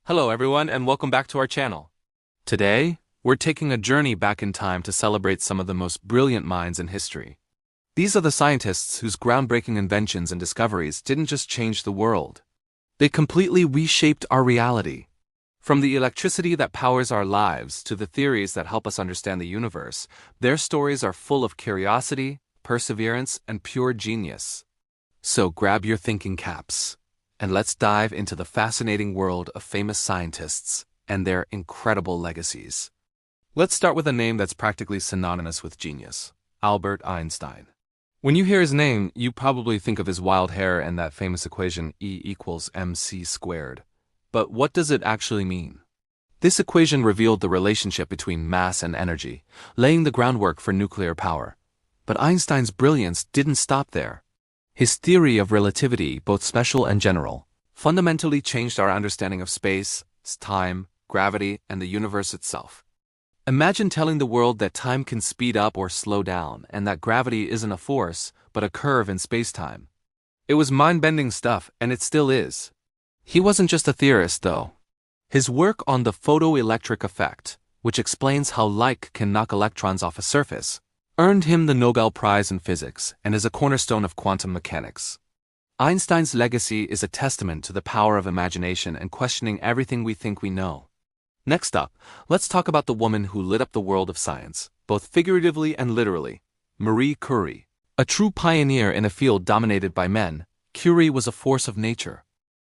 Hello everyone and welcome back to our channel. Today, we're taking a journey back in time to celebrate some of the most brilliant minds in history. These are the scientists whose groundbreaking inventions and discoveries didn't just change the world. They completely reshaped our reality. From the electricity that powers our lives to the theories that help us understand the universe, their stories are full of curiosity, perseverance, and pure genius. So grab your thinking caps, and let's dive into the fascinating world of famous scientists and their incredible legacies. Let's start with a name that's practically synonymous with genius: Albert Einstein. When you hear his name, you probably think of his wild hair and that famous equation E=mc². But what does it actually mean? This equation revealed the relationship between mass and energy, laying the groundwork for nuclear power. But Einstein's brilliance didn't stop there. His theory of relativity, both special and general, fundamentally changed our understanding of space, time, gravity, and the universe itself. Imagine telling the world that time can speed up or slow down, and that gravity isn't a force, but a curve in space-time. It was mind-bending stuff, and it still is. He wasn't just a theorist, though. His work on the photoelectric effect, which explains how light can knock electrons off a surface, earned him the Nobel Prize in Physics and is a cornerstone of quantum mechanics. Einstein's legacy is a testament to the power of imagination and questioning everything we think we know. Next up, let's talk about the woman who lit up the world of science, both figuratively and literally: Marie Curie. A true pioneer in a field dominated by men, Curie was a force of nature.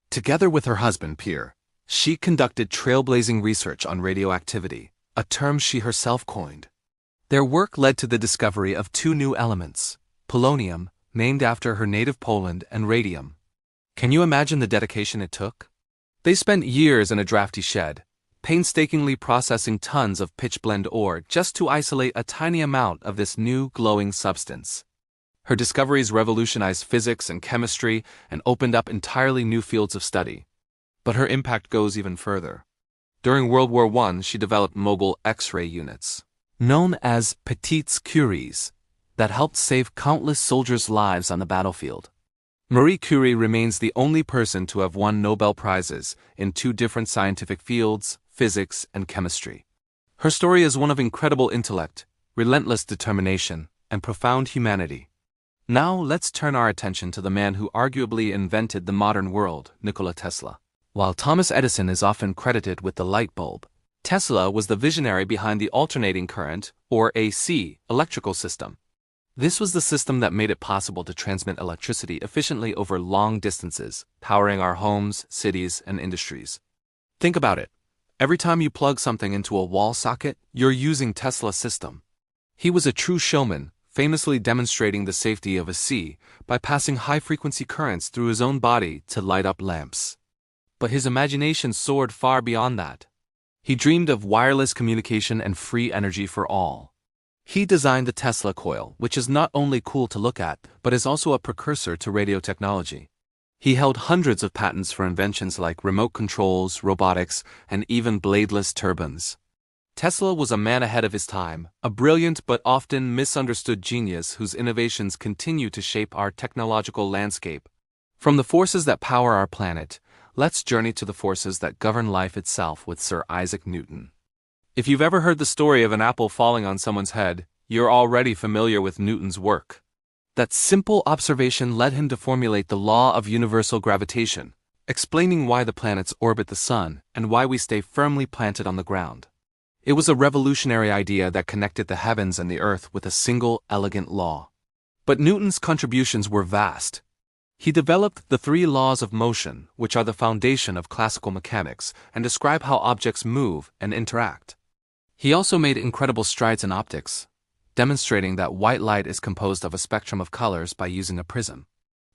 Together with her husband, Pierre, she conducted trailblazing research on radioactivity, a term she herself coined. Their work led to the discovery of two new elements: polonium, named after her native Poland, and radium. Can you imagine the dedication it took? They spent years in a drafty shed, painstakingly processing tons of pitchblende ore just to isolate a tiny amount of this new glowing substance. Her discoveries revolutionized physics and chemistry and opened up entirely new fields of study. But her impact goes even further. During World War I, she developed mobile X-ray units, known as petites curies, that helped save countless soldiers' lives on the battlefield. Marie Curie remains the only person to have won Nobel Prizes in two different scientific fields, physics and chemistry. Her story is one of incredible intellect, relentless determination, and profound humanity. Now let's turn our attention to the man who arguably invented the modern world, Nikola Tesla. While Thomas Edison is often credited with the light bulb, Tesla was the visionary behind the alternating current, or AC, electrical system. This was the system that made it possible to transmit electricity efficiently over long distances, powering our homes, cities, and industries. Think about it. Every time you plug something into a wall socket, you're using Tesla's system. He was a true showman, famously demonstrating the safety of AC by passing high-frequency currents through his own body to light up lamps. But his imagination soared far beyond that. He dreamed of wireless communication and free energy for all. He designed the Tesla coil, which is not only cool to look at, but is also a precursor to radio technology. He held hundreds of patents for inventions like remote controls, robotics, and even bladeless turbines. Tesla was a man ahead of his time, a brilliant but often misunderstood genius whose innovations continue to shape our technological landscape. From the forces that power our planet, let's journey to the forces that govern life itself with Sir Isaac Newton. If you've ever heard the story of an apple falling on someone's head, you're already familiar with Newton's work. That simple observation led him to formulate the law of universal gravitation, explaining why the planets orbit the sun and why we stay firmly planted on the ground. It was a revolutionary idea that connected the heavens and the earth with a single, elegant law. But Newton's contributions were vast. He developed the three laws of motion, which are the foundation of classical mechanics and describe how objects move and interact. He also made incredible strides in optics, demonstrating that white light is composed of a spectrum of colors by using a prism.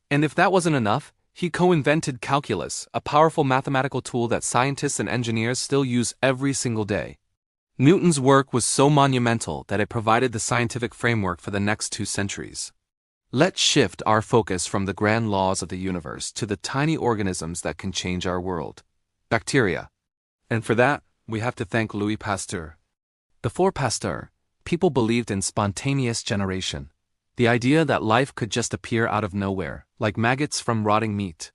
And if that wasn't enough, he co-invented calculus, a powerful mathematical tool that scientists and engineers still use every single day. Newton's work was so monumental that it provided the scientific framework for the next 2 centuries. Let's shift our focus from the grand laws of the universe to the tiny organisms that can change our world: bacteria. And for that, we have to thank Louis Pasteur. Before Pasteur, people believed in spontaneous generation, the idea that life could just appear out of nowhere, like maggots from rotting meat.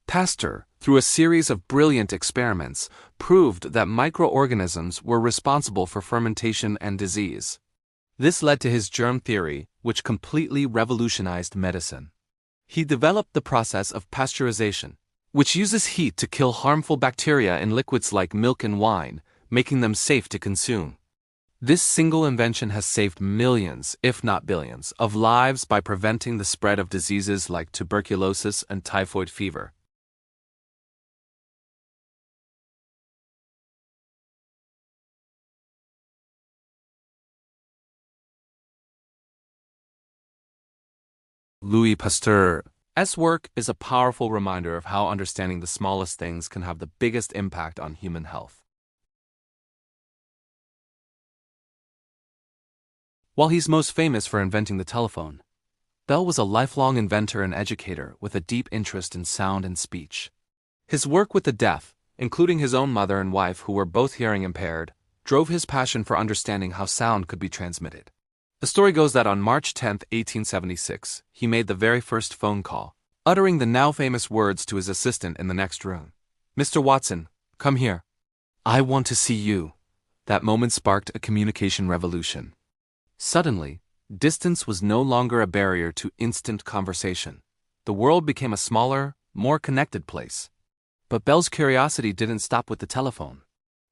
Pasteur, through a series of brilliant experiments, proved that microorganisms were responsible for fermentation and disease. This led to his germ theory, which completely revolutionized medicine. He developed the process of pasteurization, which uses heat to kill harmful bacteria in liquids like milk and wine, making them safe to consume. This single invention has saved millions, if not billions, of lives by preventing the spread of diseases like tuberculosis and typhoid fever. Louis Pasteur's work is a powerful reminder of how understanding the smallest things can have the biggest impact on human health. While he's most famous for inventing the telephone, Bell was a lifelong inventor and educator with a deep interest in sound and speech. His work with the deaf, including his own mother and wife who were both hearing impaired, drove his passion for understanding how sound could be transmitted. The story goes that on March 10, 1876, he made the very first phone call, uttering the now famous words to his assistant in the next room. "Mr. Watson, come here. I want to see you." That moment sparked a communication revolution. Suddenly, distance was no longer a barrier to instant conversation. The world became a smaller, more connected place. But Bell's curiosity didn't stop with the telephone.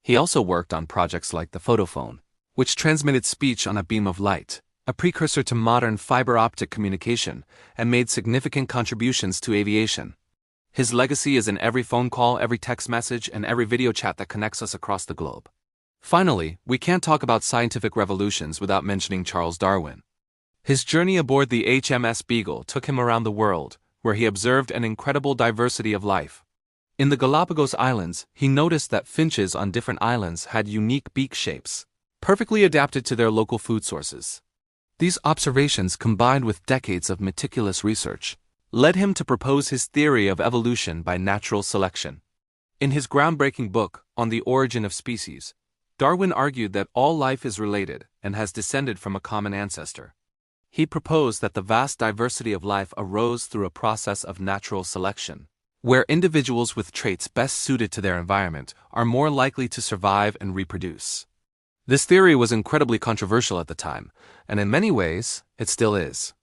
He also worked on projects like the photophone, which transmitted speech on a beam of light, a precursor to modern fiber-optic communication, and made significant contributions to aviation. His legacy is in every phone call, every text message, and every video chat that connects us across the globe. Finally, we can't talk about scientific revolutions without mentioning Charles Darwin. His journey aboard the HMS Beagle took him around the world, where he observed an incredible diversity of life. In the Galapagos Islands, he noticed that finches on different islands had unique beak shapes, perfectly adapted to their local food sources. These observations, combined with decades of meticulous research, led him to propose his theory of evolution by natural selection. In his groundbreaking book, On the Origin of Species, Darwin argued that all life is related and has descended from a common ancestor. He proposed that the vast diversity of life arose through a process of natural selection, where individuals with traits best suited to their environment are more likely to survive and reproduce. This theory was incredibly controversial at the time, and in many ways, it still is.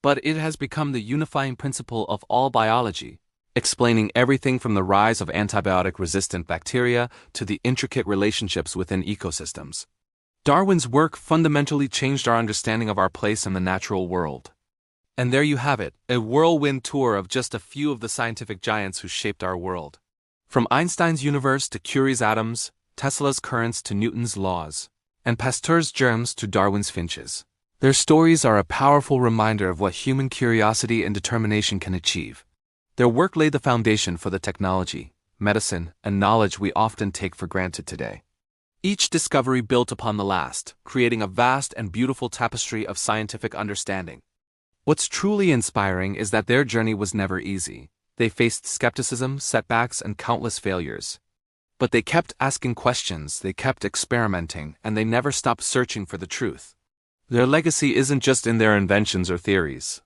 But it has become the unifying principle of all biology, explaining everything from the rise of antibiotic-resistant bacteria to the intricate relationships within ecosystems. Darwin's work fundamentally changed our understanding of our place in the natural world. And there you have it, a whirlwind tour of just a few of the scientific giants who shaped our world. From Einstein's universe to Curie's atoms, Tesla's currents to Newton's laws, and Pasteur's germs to Darwin's finches. Their stories are a powerful reminder of what human curiosity and determination can achieve. Their work laid the foundation for the technology, medicine, and knowledge we often take for granted today. Each discovery built upon the last, creating a vast and beautiful tapestry of scientific understanding. What's truly inspiring is that their journey was never easy. They faced skepticism, setbacks, and countless failures. But they kept asking questions, they kept experimenting, and they never stopped searching for the truth. Their legacy isn't just in their inventions or theories.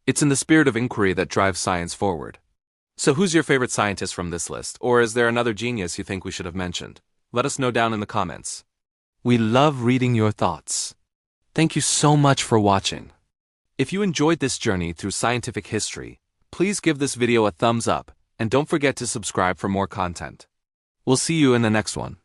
It's in the spirit of inquiry that drives science forward. So who's your favorite scientist from this list, or is there another genius you think we should have mentioned? Let us know down in the comments. We love reading your thoughts. Thank you so much for watching. If you enjoyed this journey through scientific history, please give this video a thumbs up, and don't forget to subscribe for more content. We'll see you in the next one.